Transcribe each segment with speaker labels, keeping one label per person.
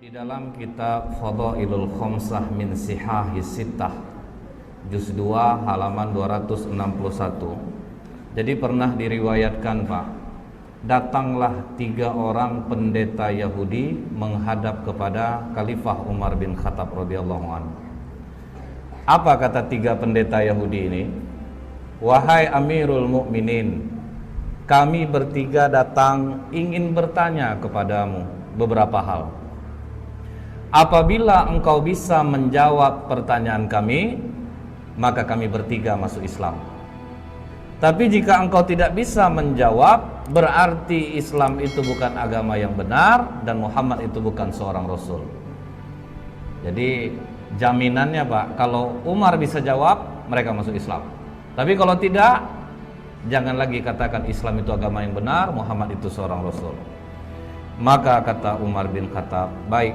Speaker 1: Di dalam kitab Fadailul Khamsah min Sihahis Sittah Juz 2 halaman 261. Jadi pernah diriwayatkan, Pak, datanglah 3 orang pendeta Yahudi menghadap kepada Khalifah Umar bin Khattab radhiyallahu anhu. Apa kata 3 pendeta Yahudi ini? Wahai Amirul Mukminin, kami bertiga datang ingin bertanya kepadamu beberapa hal. Apabila engkau bisa menjawab pertanyaan kami, maka kami bertiga masuk Islam. Tapi jika engkau tidak bisa menjawab, berarti Islam itu bukan agama yang benar dan Muhammad itu bukan seorang Rasul. Jadi jaminannya, Pak, kalau Umar bisa jawab, mereka masuk Islam. Tapi kalau tidak, jangan lagi katakan Islam itu agama yang benar, Muhammad itu seorang Rasul. Maka kata Umar bin Khattab, baik,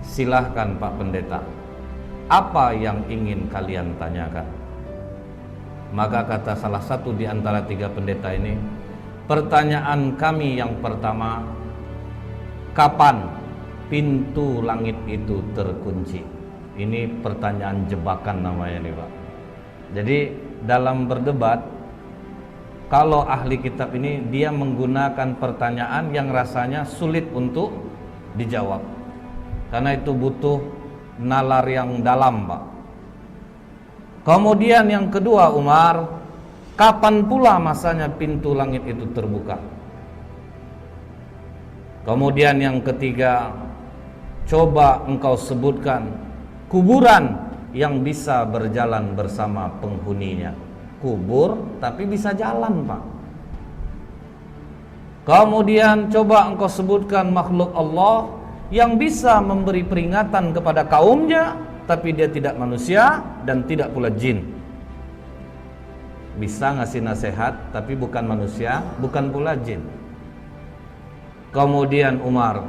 Speaker 1: silahkan Pak Pendeta, apa yang ingin kalian tanyakan? Maka kata salah satu di antara 3 pendeta ini, pertanyaan kami yang pertama, kapan pintu langit itu terkunci? Ini pertanyaan jebakan namanya nih, Pak. Jadi dalam berdebat, kalau ahli kitab ini dia menggunakan pertanyaan yang rasanya sulit untuk dijawab, karena itu butuh nalar yang dalam, Pak. Kemudian yang kedua, Umar, kapan pula masanya pintu langit itu terbuka? Kemudian yang ketiga, coba engkau sebutkan kuburan yang bisa berjalan bersama penghuninya. Kubur tapi bisa jalan, Pak. Kemudian coba engkau sebutkan makhluk Allah yang bisa memberi peringatan kepada kaumnya, tapi dia tidak manusia dan tidak pula jin. Bisa ngasih nasihat, tapi bukan manusia, bukan pula jin. Kemudian Umar,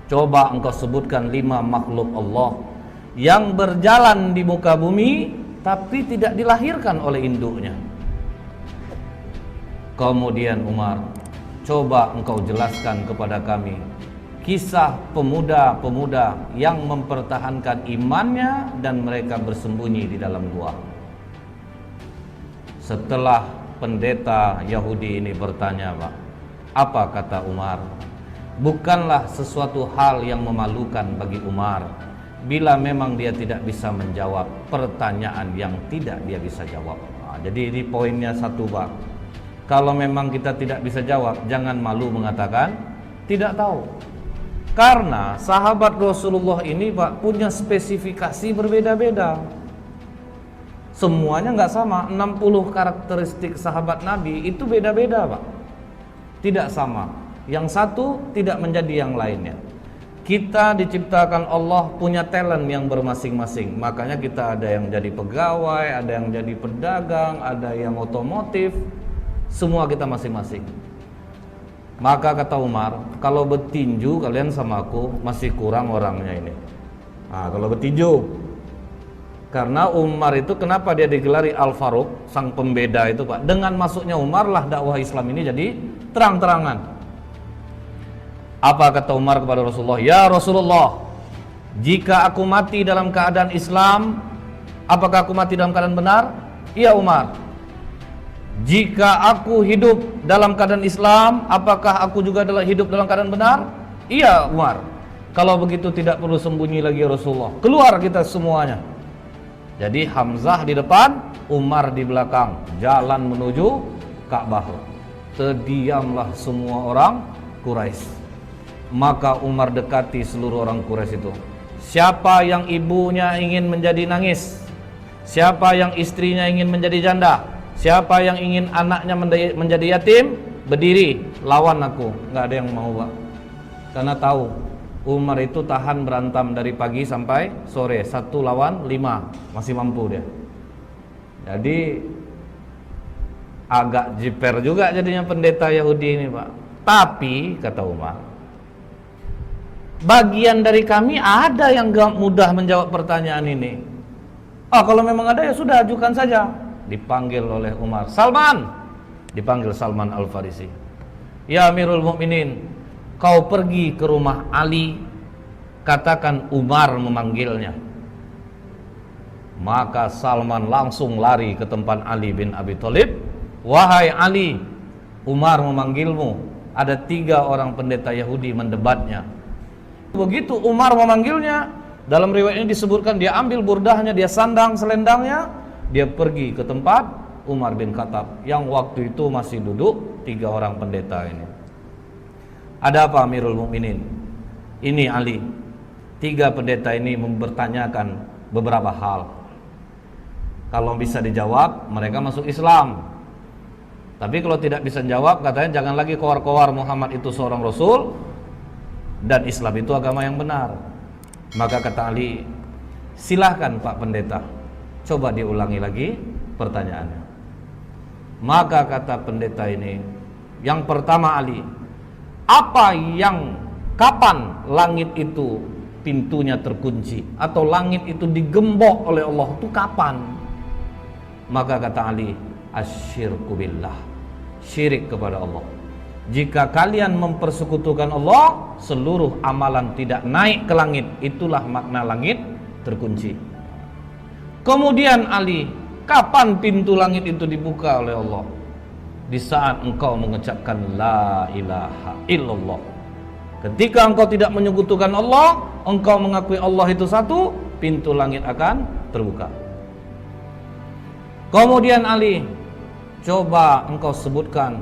Speaker 1: coba engkau sebutkan 5 makhluk Allah yang berjalan di muka bumi, tapi tidak dilahirkan oleh induknya. Kemudian Umar, coba engkau jelaskan kepada kami kisah pemuda-pemuda yang mempertahankan imannya dan mereka bersembunyi di dalam gua. Setelah pendeta Yahudi ini bertanya, Pak, apa kata Umar? Bukanlah sesuatu hal yang memalukan bagi Umar bila memang dia tidak bisa menjawab pertanyaan yang tidak dia bisa jawab. Jadi ini poinnya satu, Pak. Kalau memang kita tidak bisa jawab, jangan malu mengatakan tidak tahu. Karena sahabat Rasulullah ini, Pak, punya spesifikasi berbeda-beda. Semuanya nggak sama. 60 karakteristik sahabat Nabi itu beda-beda, Pak. Tidak sama. Yang satu tidak menjadi yang lainnya. Kita diciptakan Allah punya talent yang bermasing-masing. Makanya kita ada yang jadi pegawai, ada yang jadi pedagang, ada yang otomotif. Semua kita masing-masing. Maka kata Umar, kalau bertinju kalian sama aku masih kurang orangnya ini. Kalau bertinju, karena Umar itu kenapa dia digelari Al-Faruq, sang pembeda itu, Pak? Dengan masuknya Umar lah dakwah Islam ini jadi terang-terangan. Apa kata Umar kepada Rasulullah? Ya Rasulullah, jika aku mati dalam keadaan Islam, apakah aku mati dalam keadaan benar? Iya Umar. Jika aku hidup dalam keadaan Islam, apakah aku juga hidup dalam keadaan benar? Iya Umar. Kalau begitu tidak perlu sembunyi lagi Rasulullah. Keluar kita semuanya. Jadi Hamzah di depan, Umar di belakang, jalan menuju Ka'bah. Terdiamlah semua orang Quraisy. Maka Umar dekati seluruh orang Quraisy itu. Siapa yang ibunya ingin menjadi nangis? Siapa yang istrinya ingin menjadi janda? Siapa yang ingin anaknya menjadi yatim, berdiri, lawan aku. Nggak ada yang mau, Pak. Karena tahu Umar itu tahan berantem dari pagi sampai sore, 1 lawan 5, masih mampu dia. Jadi agak jiper juga jadinya pendeta Yahudi ini, Pak. Tapi kata Umar, bagian dari kami ada yang gak mudah menjawab pertanyaan ini. Kalau memang ada ya sudah, ajukan saja. Dipanggil oleh Umar, Salman, dipanggil Salman Al-Farisi. Ya Amirul Mukminin, kau pergi ke rumah Ali katakan Umar memanggilnya. Maka Salman langsung lari ke tempat Ali bin Abi Thalib. Wahai Ali, Umar memanggilmu. Ada 3 orang pendeta Yahudi mendebatnya. Begitu Umar memanggilnya, dalam riwayat ini disebutkan dia ambil burdahnya, dia sandang selendangnya, dia pergi ke tempat Umar bin Khattab yang waktu itu masih duduk 3 orang pendeta ini. Ada apa Amirul Mukminin? Ini Ali. 3 pendeta ini mempertanyakan beberapa hal. Kalau bisa dijawab, mereka masuk Islam. Tapi kalau tidak bisa jawab, katanya jangan lagi kowar-kowar Muhammad itu seorang Rasul dan Islam itu agama yang benar. Maka kata Ali, silahkan Pak Pendeta, coba diulangi lagi pertanyaannya. Maka kata pendeta ini, yang pertama Ali, kapan langit itu pintunya terkunci atau langit itu digembok oleh Allah, itu kapan? Maka kata Ali, asyirku billah, syirik kepada Allah. Jika kalian mempersekutukan Allah, seluruh amalan tidak naik ke langit. Itulah makna langit terkunci. Kemudian Ali, kapan pintu langit itu dibuka oleh Allah? Di saat engkau mengucapkan la ilaha illallah. Ketika engkau tidak menyekutukan Allah, engkau mengakui Allah itu satu, pintu langit akan terbuka. Kemudian Ali, coba engkau sebutkan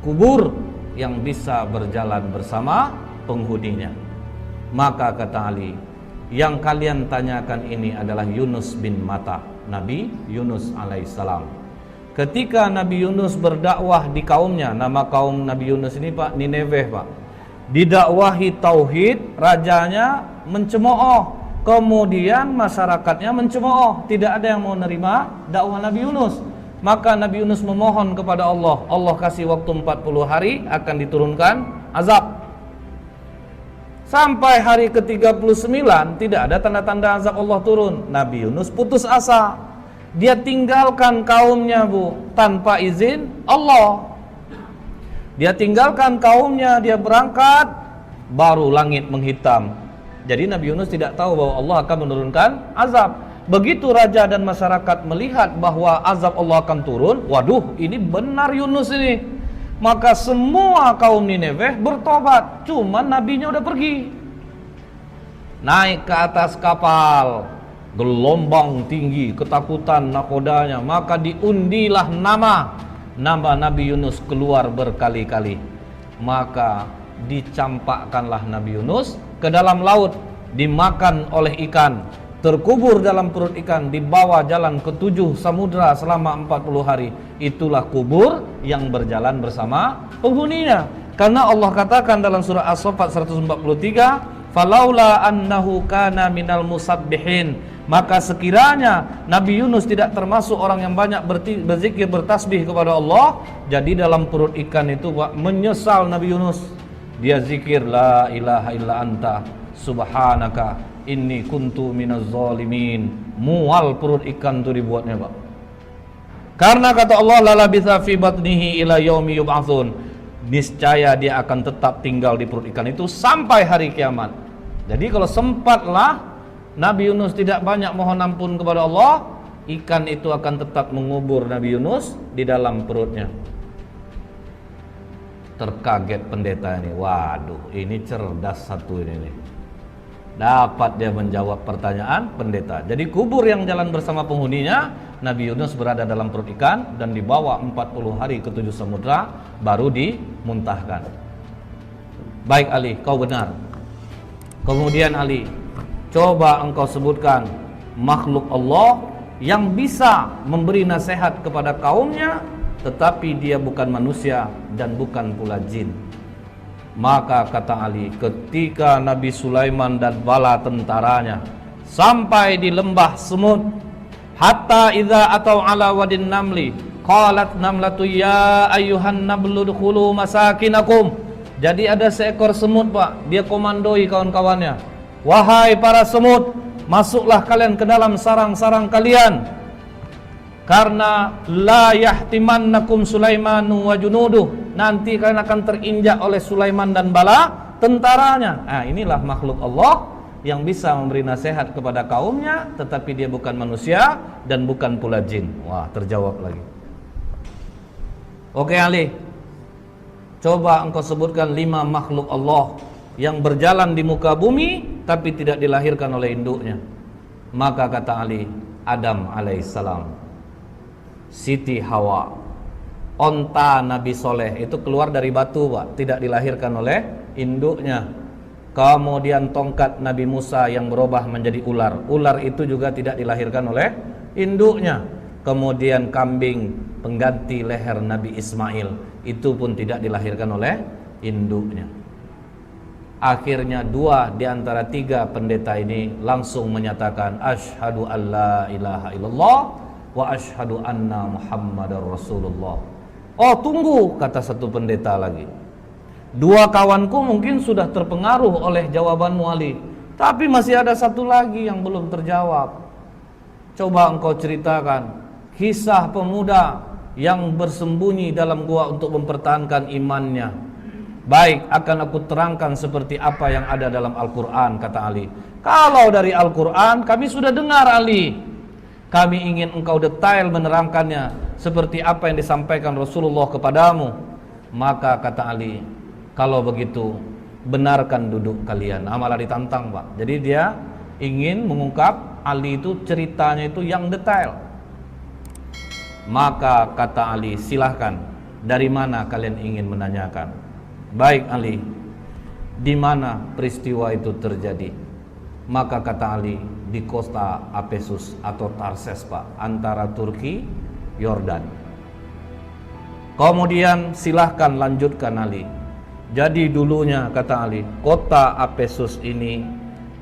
Speaker 1: kubur yang bisa berjalan bersama penghuninya. Maka kata Ali, yang kalian tanyakan ini adalah Yunus bin Matta, Nabi Yunus alaihissalam. Ketika Nabi Yunus berdakwah di kaumnya, nama kaum Nabi Yunus ini Pak, Nineveh Pak, didakwahi tauhid, rajanya mencemooh, kemudian masyarakatnya mencemooh, tidak ada yang mau nerima dakwah Nabi Yunus. Maka Nabi Yunus memohon kepada Allah, Allah kasih waktu 40 hari akan diturunkan azab. Sampai hari ke-39 tidak ada tanda-tanda azab Allah turun. Nabi Yunus putus asa. Dia tinggalkan kaumnya Bu, tanpa izin Allah. Dia tinggalkan kaumnya, dia berangkat, baru langit menghitam. Jadi Nabi Yunus tidak tahu bahwa Allah akan menurunkan azab. Begitu raja dan masyarakat melihat bahwa azab Allah akan turun, waduh, ini benar Yunus ini. Maka semua kaum Nineveh bertobat, cuman nabinya udah pergi. Naik ke atas kapal, gelombang tinggi, ketakutan nakodanya, maka diundilah nama Nabi Yunus keluar berkali-kali. Maka dicampakkanlah Nabi Yunus ke dalam laut, dimakan oleh ikan, terkubur dalam perut ikan, dibawa jalan ke 7 samudra selama 40 hari. Itulah kubur yang berjalan bersama penghuninya. Karena Allah katakan dalam surah As-Saffat 143, falaula annahu kana minal musabbihin, maka sekiranya Nabi Yunus tidak termasuk orang yang banyak berzikir, bertasbih kepada Allah, jadi dalam perut ikan itu Pak, menyesal Nabi Yunus. Dia zikir la ilaha illa anta subhanaka inni kuntu minaz zalimin. Mual perut ikan itu dibuatnya Pak. Karena kata Allah la labitha fi batnihi ila yaumi yub'atsun, niscaya dia akan tetap tinggal di perut ikan itu sampai hari kiamat. Jadi kalau sempatlah Nabi Yunus tidak banyak mohon ampun kepada Allah, ikan itu akan tetap mengubur Nabi Yunus di dalam perutnya. Terkaget pendeta ini, waduh ini cerdas satu ini nih. Dapat dia menjawab pertanyaan pendeta. Jadi kubur yang jalan bersama penghuninya, Nabi Yunus berada dalam perut ikan dan dibawa 40 hari ke 7 samudra, baru dimuntahkan. Baik Ali, kau benar. Kemudian Ali, coba engkau sebutkan makhluk Allah yang bisa memberi nasihat kepada kaumnya, tetapi dia bukan manusia dan bukan pula jin. Maka kata Ali, ketika Nabi Sulaiman dan bala tentaranya sampai di lembah semut, hatta idza atau ala wadin namli qalat namlatu ya ayyuhan nablu dkhulu masakinakum. Jadi ada seekor semut Pak, dia komandoi kawan-kawannya, wahai para semut, masuklah kalian ke dalam sarang-sarang kalian, karena la yahtimannakum Sulaimanu wa junuduh, nanti kalian akan terinjak oleh Sulaiman dan bala tentaranya. Nah, inilah makhluk Allah yang bisa memberi nasihat kepada kaumnya, tetapi dia bukan manusia dan bukan pula jin. Wah, terjawab lagi. Oke Ali, coba engkau sebutkan 5 makhluk Allah yang berjalan di muka bumi tapi tidak dilahirkan oleh induknya. Maka kata Ali, Adam alaihissalam, Siti Hawa, onta Nabi Soleh itu keluar dari batu, Pak, tidak dilahirkan oleh induknya. Kemudian tongkat Nabi Musa yang berubah menjadi ular, ular itu juga tidak dilahirkan oleh induknya. Kemudian kambing pengganti leher Nabi Ismail, itu pun tidak dilahirkan oleh induknya. Akhirnya 2 di antara 3 pendeta ini langsung menyatakan asyhadu alla ilaha illallah wa asyhadu anna muhammadar rasulullah. Oh tunggu, kata satu pendeta lagi, 2 kawanku mungkin sudah terpengaruh oleh jawabanmu Ali, tapi masih ada 1 lagi yang belum terjawab. Coba engkau ceritakan kisah pemuda yang bersembunyi dalam gua untuk mempertahankan imannya. Baik, akan aku terangkan seperti apa yang ada dalam Al-Quran, kata Ali. Kalau dari Al-Quran kami sudah dengar Ali, kami ingin engkau detail menerangkannya seperti apa yang disampaikan Rasulullah kepadamu. Maka kata Ali, kalau begitu benarkan duduk kalian. Malah ditantang, Pak. Jadi dia ingin mengungkap Ali itu ceritanya itu yang detail. Maka kata Ali, silahkan, dari mana kalian ingin menanyakan? Baik Ali, di mana peristiwa itu terjadi? Maka kata Ali, di kota Apesus atau Tarses, Pak, antara Turki, Yordan. Kemudian silahkan lanjutkan Ali. Jadi dulunya kata Ali, kota Apesus ini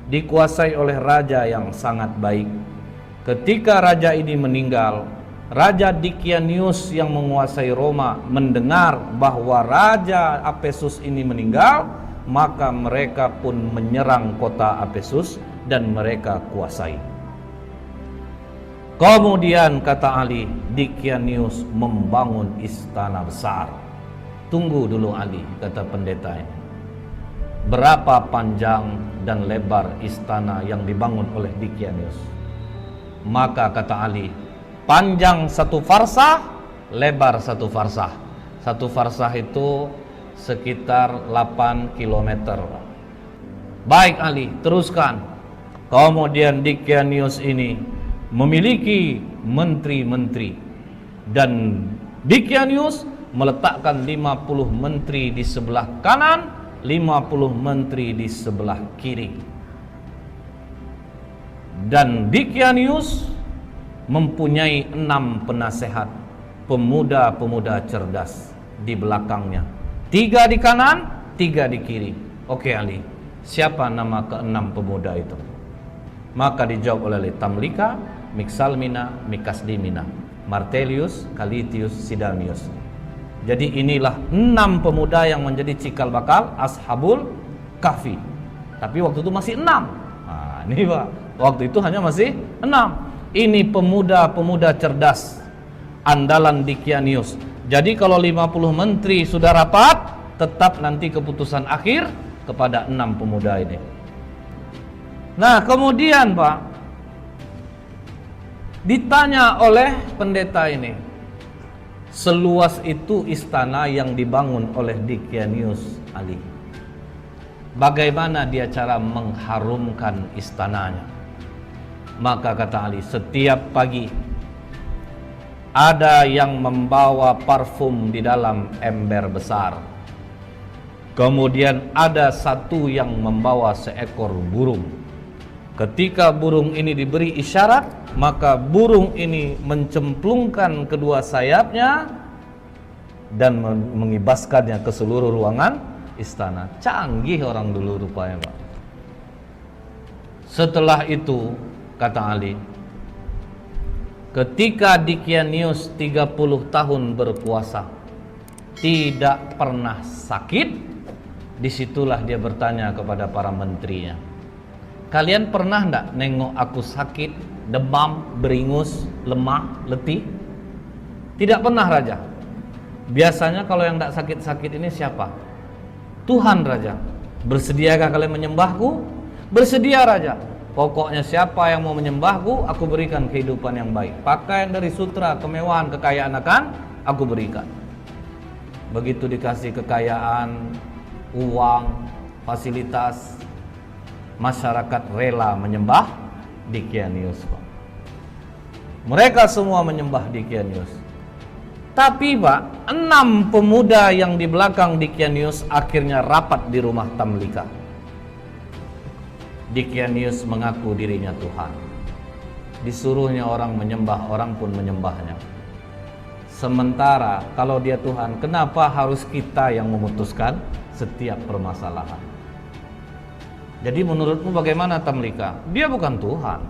Speaker 1: dikuasai oleh raja yang sangat baik. Ketika raja ini meninggal, Raja Dikianius yang menguasai Roma mendengar bahwa Raja Apesus ini meninggal, maka mereka pun menyerang kota Apesus dan mereka kuasai. Kemudian kata Ali, Dikianius membangun istana besar. Tunggu dulu Ali, kata pendeta ini. Berapa panjang dan lebar istana yang dibangun oleh Dikianius? Maka kata Ali, panjang 1 farsah, lebar 1 farsah. 1 farsah itu sekitar 8 km. Baik Ali, teruskan. Kemudian Dikianius ini memiliki menteri-menteri, dan Dikianius meletakkan 50 menteri di sebelah kanan, 50 menteri di sebelah kiri. Dan Dikianius mempunyai 6 penasehat, pemuda-pemuda cerdas di belakangnya. 3 di kanan, 3 di kiri. Oke Ali, siapa nama ke-6 pemuda itu? Maka dijawab oleh Tamlika, Miksalmina, Mikasdimina, Martelius, Kalitius, Sidamius. Jadi inilah 6 pemuda yang menjadi cikal bakal Ashabul Kahfi. Tapi waktu itu masih 6. Nah, ini Pak, waktu itu hanya masih 6. Ini pemuda-pemuda cerdas andalan Dikianius. Jadi kalau 50 menteri sudah rapat, tetap nanti keputusan akhir kepada 6 pemuda ini. Nah kemudian Pak, ditanya oleh pendeta ini, seluas itu istana yang dibangun oleh Dikianius Ali, bagaimana dia cara mengharumkan istananya? Maka kata Ali, setiap pagi ada yang membawa parfum di dalam ember besar. Kemudian ada satu yang membawa seekor burung. Ketika burung ini diberi isyarat, maka burung ini mencemplungkan kedua sayapnya dan mengibaskannya ke seluruh ruangan istana. Canggih orang dulu rupanya, Pak. Setelah itu kata Ali, ketika Dikianius 30 tahun berkuasa, tidak pernah sakit, disitulah dia bertanya kepada para menterinya, kalian pernah enggak nengok aku sakit, demam, beringus, lemah, letih? Tidak pernah Raja. Biasanya kalau yang enggak sakit-sakit ini siapa? Tuhan Raja. Bersediakah kalian menyembahku? Bersedia raja. Pokoknya siapa yang mau menyembahku, aku berikan kehidupan yang baik. Pakaian dari sutra, kemewahan, kekayaan akan aku berikan. Begitu dikasih kekayaan, uang, fasilitas, masyarakat rela menyembah Dicanius. Mereka semua menyembah Dicanius. Tapi Pak, 6 pemuda yang di belakang Dicanius akhirnya rapat di rumah Tamlika. Dicanius mengaku dirinya Tuhan. Disuruhnya orang menyembah, orang pun menyembahnya. Sementara kalau dia Tuhan, kenapa harus kita yang memutuskan setiap permasalahan? Jadi menurutmu bagaimana Tamlika? Dia bukan Tuhan.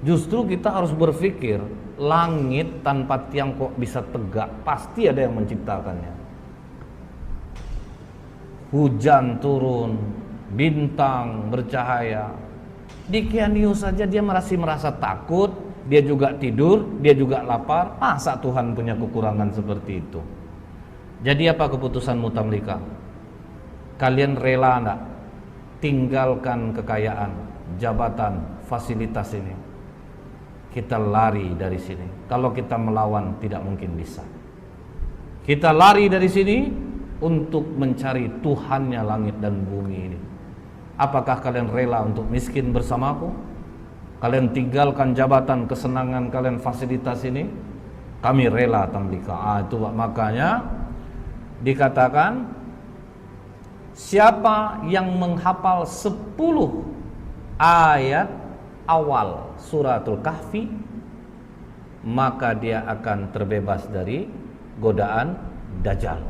Speaker 1: Justru kita harus berpikir, langit tanpa tiang kok bisa tegak? Pasti ada yang menciptakannya. Hujan turun, bintang bercahaya. Dicanius saja dia masih merasa takut, dia juga tidur, dia juga lapar. Masa Tuhan punya kekurangan seperti itu? Jadi apa keputusanmu Tamlika? Kalian rela enggak tinggalkan kekayaan, jabatan, fasilitas ini? Kita lari dari sini. Kalau kita melawan tidak mungkin bisa. Kita lari dari sini untuk mencari Tuhannya langit dan bumi ini. Apakah kalian rela untuk miskin bersamaku? Kalian tinggalkan jabatan, kesenangan kalian, fasilitas ini? Kami rela Tamlika. Itu makanya dikatakan, siapa yang menghafal 10 ayat awal suratul Kahfi, maka dia akan terbebas dari godaan Dajjal.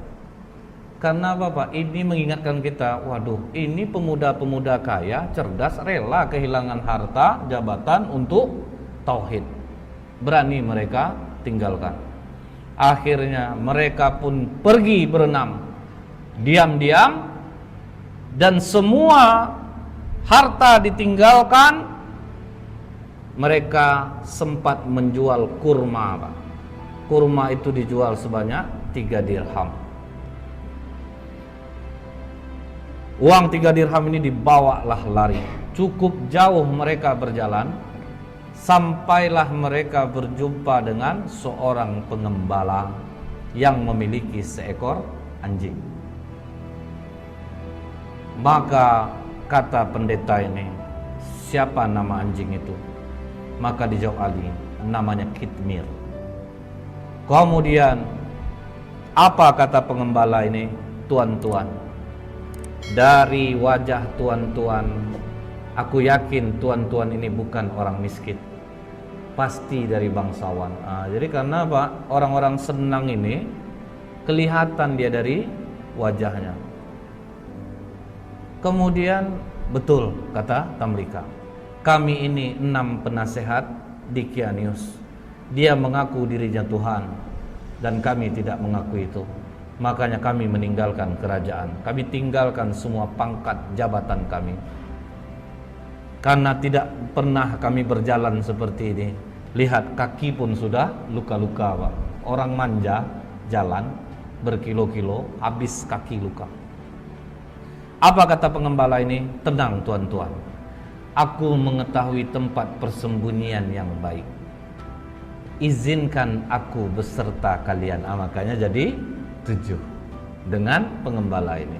Speaker 1: Karena apa Pak? Ini mengingatkan kita, waduh, ini pemuda-pemuda kaya, cerdas, rela kehilangan harta, jabatan untuk tauhid. Berani mereka tinggalkan. Akhirnya mereka pun pergi berenam, diam-diam, dan semua harta ditinggalkan. Mereka sempat menjual kurma Pak. Kurma itu dijual sebanyak 3 dirham. Uang 3 dirham ini dibawalah lari. Cukup jauh mereka berjalan, sampailah mereka berjumpa dengan seorang pengembala yang memiliki seekor anjing. Maka kata pendeta ini, siapa nama anjing itu? Maka dijawab Ali, namanya Kitmir. Kemudian apa kata pengembala ini? Tuan-tuan, dari wajah tuan-tuan, aku yakin tuan-tuan ini bukan orang miskin, pasti dari bangsawan. Jadi karena apa? Orang-orang senang ini kelihatan dia dari wajahnya. Kemudian betul kata Tamlika, kami ini 6 penasehat Dicanius. Dia mengaku dirinya Tuhan dan kami tidak mengaku itu. Makanya kami meninggalkan kerajaan. Kami tinggalkan semua pangkat jabatan kami. Karena tidak pernah kami berjalan seperti ini. Lihat, kaki pun sudah luka-luka Pak. Orang manja jalan berkilo-kilo, habis kaki luka. Apa kata pengembala ini? Tenang tuan-tuan, aku mengetahui tempat persembunyian yang baik. Izinkan aku beserta kalian. Makanya jadi 7 dengan pengembala ini.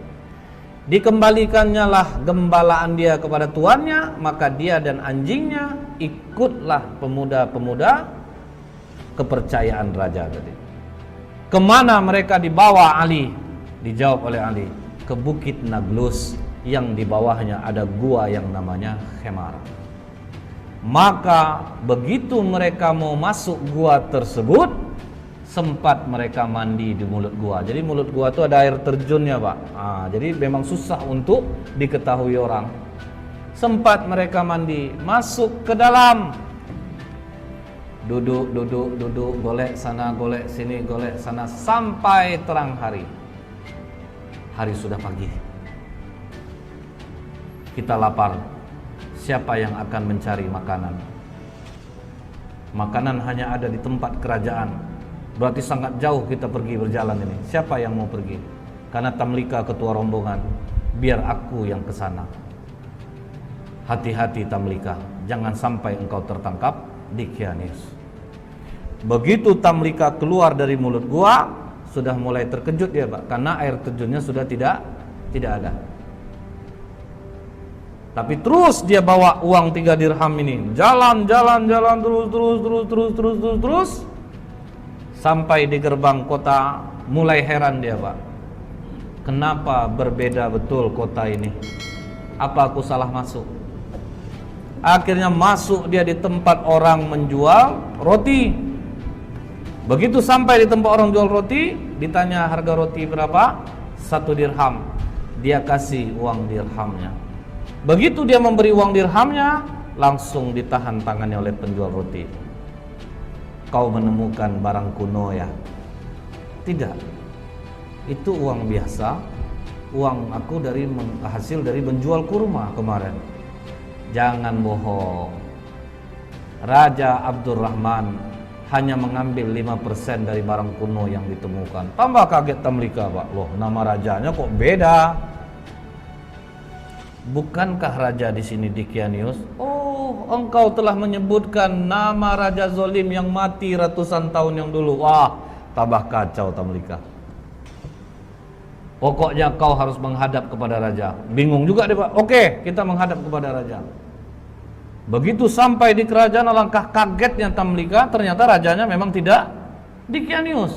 Speaker 1: Dikembalikannya lah gembalaan dia kepada tuannya, maka dia dan anjingnya ikutlah pemuda-pemuda kepercayaan raja tadi. Kemana mereka dibawa Ali? Dijawab oleh Ali, ke Bukit Naglus yang di bawahnya ada gua yang namanya Khemar. Maka begitu mereka mau masuk gua tersebut, sempat mereka mandi di mulut gua. Jadi mulut gua itu ada air terjunnya Pak. Jadi memang susah untuk diketahui orang. Sempat mereka mandi, masuk ke dalam, duduk, golek sana, golek sini, golek sana, sampai terang hari. Hari sudah pagi. Kita lapar. Siapa yang akan mencari makanan? Makanan hanya ada di tempat kerajaan. Berarti sangat jauh kita pergi berjalan ini. Siapa yang mau pergi? Karena Tamlika ketua rombongan, biar aku yang ke sana. Hati-hati Tamlika, jangan sampai engkau tertangkap Dickianius. Begitu Tamlika keluar dari mulut gua, sudah mulai terkejut dia, Pak, karena air terjunnya sudah tidak ada. Tapi terus dia bawa uang 3 dirham ini, jalan terus sampai di gerbang kota. Mulai heran dia, Pak, kenapa berbeda betul kota ini? Apa aku salah masuk? Akhirnya masuk dia di tempat orang menjual roti. Begitu sampai di tempat orang jual roti, ditanya harga roti berapa? 1 dirham. Dia kasih uang dirhamnya. Begitu dia memberi uang dirhamnya, langsung ditahan tangannya oleh penjual roti. Kau menemukan barang kuno ya? Tidak. Itu uang biasa. Uang aku hasil dari menjual kurma kemarin. Jangan bohong. Raja Abdurrahman hanya mengambil 5% dari barang kuno yang ditemukan. Tambah kaget Tamlika, Pak. Loh, nama rajanya kok beda? Bukankah raja di sini Dickianius? Oh, engkau telah menyebutkan nama raja zalim yang mati ratusan tahun yang dulu. Wah, tambah kacau Tamlika. Pokoknya kau harus menghadap kepada raja. Bingung juga dia, Pak. Oke, kita menghadap kepada raja. Begitu sampai di kerajaan, alangkah kagetnya Tamlika, ternyata rajanya memang tidak Dickianius.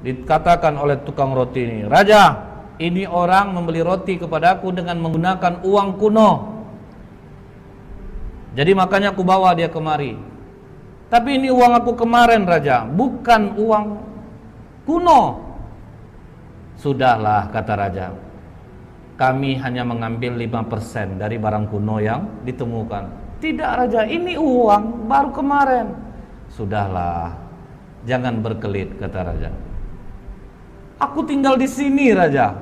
Speaker 1: Dikatakan oleh tukang roti ini, "Raja, ini orang membeli roti kepadaku dengan menggunakan uang kuno. Jadi makanya aku bawa dia kemari. Tapi ini uang aku kemarin, Raja, bukan uang kuno." Sudahlah, kata raja, kami hanya mengambil 5% dari barang kuno yang ditemukan. Tidak, Raja, ini uang baru kemarin. Sudahlah, jangan berkelit, kata raja. Aku tinggal di sini, Raja.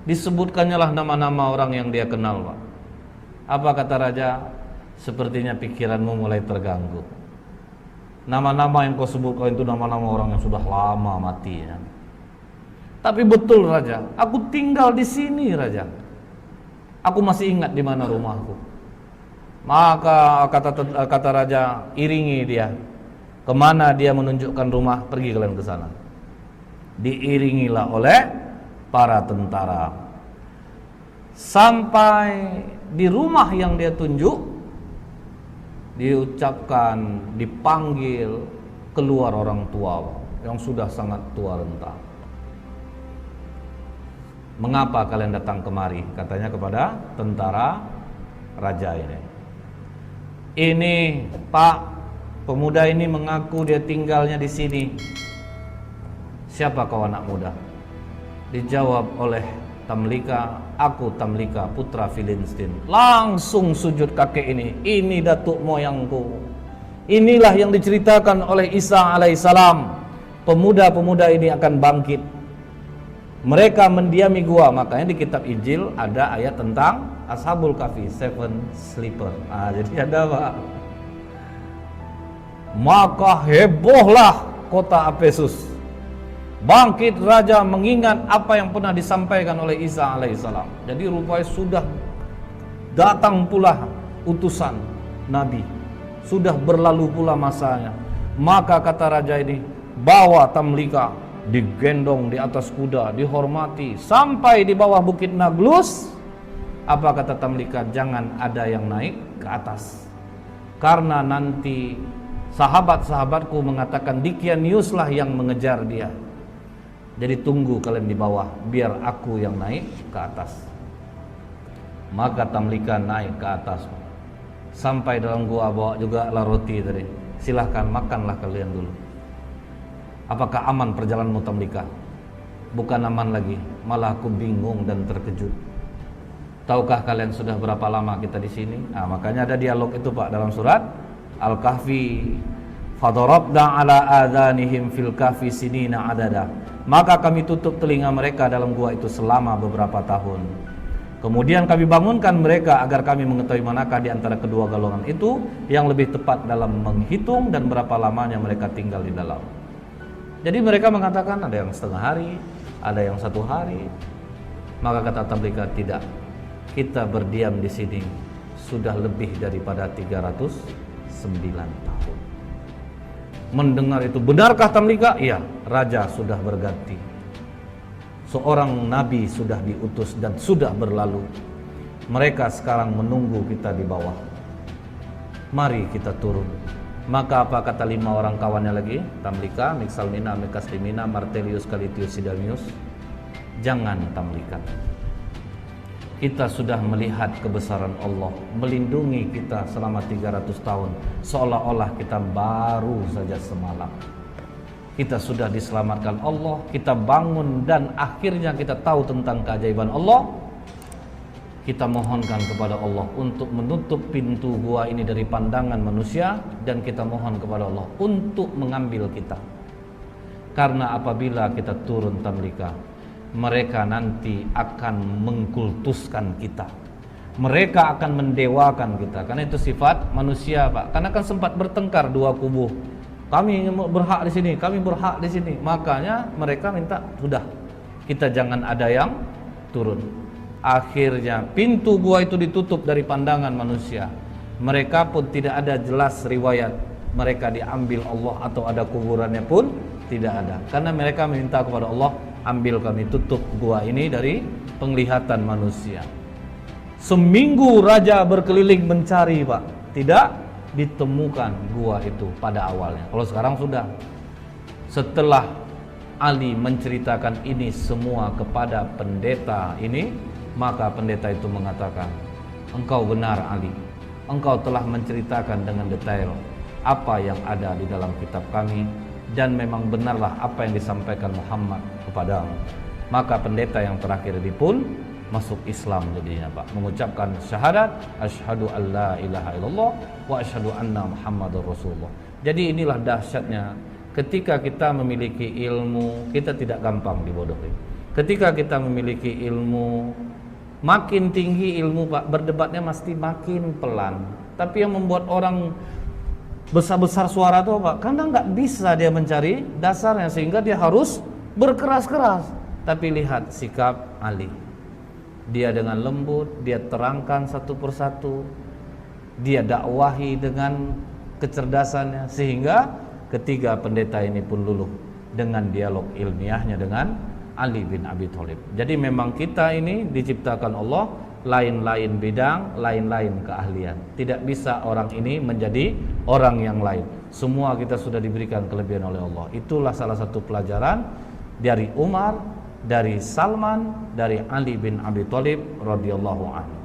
Speaker 1: Disebutkannya lah nama-nama orang yang dia kenal, Pak. Apa kata raja? Sepertinya pikiranmu mulai terganggu. Nama-nama yang kau sebutkan itu nama-nama orang yang sudah lama mati ya. Tapi betul, Raja, aku tinggal di sini, Raja. Aku masih ingat di mana rumahku. Maka kata raja, iringi dia. Kemana dia menunjukkan rumah, pergi kalian ke sana. Diiringilah oleh para tentara. Sampai di rumah yang dia tunjuk, diucapkan, dipanggil keluar orang tua yang sudah sangat tua renta. Mengapa kalian datang kemari? Katanya kepada tentara raja ini. Ini, Pak, pemuda ini mengaku dia tinggalnya di sini. Siapa kau, anak muda? Dijawab oleh Tamlika, aku Tamlika putra Filistin. Langsung sujud kakek ini datuk moyangku. Inilah yang diceritakan oleh Isa alaihissalam. Pemuda-pemuda ini akan bangkit. Mereka mendiami gua. Makanya di kitab Injil ada ayat tentang Ashabul Kahfi, 7 sleeper. Jadi ada, Pak. Maka hebohlah kota Efesus. Bangkit raja mengingat apa yang pernah disampaikan oleh Isa alaihissalam. Jadi rupanya sudah datang pula utusan Nabi. Sudah berlalu pula masanya. Maka kata raja ini, bawa Tamlika, digendong di atas kuda, dihormati sampai di bawah bukit Naglus. Apa kata Tamlika? Jangan ada yang naik ke atas, karena nanti sahabat-sahabatku mengatakan Dickianius lah yang mengejar dia. Jadi tunggu kalian di bawah, biar aku yang naik ke atas. Maka Tamlika naik ke atas. Sampai dalam gua, bawa juga lah roti tadi. Silahkan makanlah kalian dulu. Apakah aman perjalananmu, Tamlika? Bukan aman lagi, malah aku bingung dan terkejut. Tahukah kalian sudah berapa lama kita di sini? Makanya ada dialog itu, Pak, dalam surat Al-Kahfi. Fadarabna ala adhanihim fil kahfi sinina adada. Maka kami tutup telinga mereka dalam gua itu selama beberapa tahun. Kemudian kami bangunkan mereka agar kami mengetahui manakah di antara kedua golongan itu yang lebih tepat dalam menghitung dan berapa lamanya mereka tinggal di dalam. Jadi mereka mengatakan ada yang setengah hari, ada yang 1 hari. Maka kata Tamlika, tidak. Kita berdiam di sini sudah lebih daripada 309 tahun. Mendengar itu, benarkah Tamlika? Iya, raja sudah berganti. Seorang nabi sudah diutus dan sudah berlalu. Mereka sekarang menunggu kita di bawah. Mari kita turun. Maka apa kata 5 orang kawannya lagi? Tamlika, Mixalmina, Mekaslimina, Martelius, Calitius, Sidamius. Jangan Tamlika. Kita sudah melihat kebesaran Allah melindungi kita selama 300 tahun, seolah-olah kita baru saja semalam. Kita sudah diselamatkan Allah, kita bangun dan akhirnya kita tahu tentang keajaiban Allah. Kita mohonkan kepada Allah untuk menutup pintu gua ini dari pandangan manusia, dan kita mohon kepada Allah untuk mengambil kita. Karena apabila kita turun Tamlika, mereka nanti akan mengkultuskan kita. Mereka akan mendewakan kita. Karena itu sifat manusia, Pak. Karena kan sempat bertengkar dua kubu. Kami berhak di sini, kami berhak di sini. Makanya mereka minta, sudah, kita jangan ada yang turun. Akhirnya pintu gua itu ditutup dari pandangan manusia. Mereka pun tidak ada jelas riwayat mereka diambil Allah atau ada kuburannya pun tidak ada. Karena mereka meminta kepada Allah, ambil kami, tutup gua ini dari penglihatan manusia. Seminggu raja berkeliling mencari, Pak. Tidak ditemukan gua itu pada awalnya. Kalau sekarang sudah. Setelah Ali menceritakan ini semua kepada pendeta ini, maka pendeta itu mengatakan, engkau benar Ali. Engkau telah menceritakan dengan detail apa yang ada di dalam kitab kami, dan memang benarlah apa yang disampaikan Muhammad kepadamu. Maka pendeta yang terakhir ini pun masuk Islam jadinya, Pak, mengucapkan syahadat asyhadu alla ilaha illallah wa asyhadu anna Muhammadar Rasulullah. Jadi inilah dahsyatnya ketika kita memiliki ilmu, kita tidak gampang dibodohi. Ketika kita memiliki ilmu, makin tinggi ilmu, Pak, berdebatnya mesti makin pelan. Tapi yang membuat orang besar-besar suara tuh, Pak, karena nggak bisa dia mencari dasarnya, sehingga dia harus berkeras-keras. Tapi lihat sikap Ali, dia dengan lembut, dia terangkan satu persatu, dia dakwahi dengan kecerdasannya, sehingga ketiga pendeta ini pun luluh dengan dialog ilmiahnya dengan Ali bin Abi Thalib. Jadi memang kita ini diciptakan Allah lain-lain bidang, lain-lain keahlian. Tidak bisa orang ini menjadi orang yang lain. Semua kita sudah diberikan kelebihan oleh Allah. Itulah salah satu pelajaran dari Umar, dari Salman, dari Ali bin Abi Thalib radhiyallahu anhu.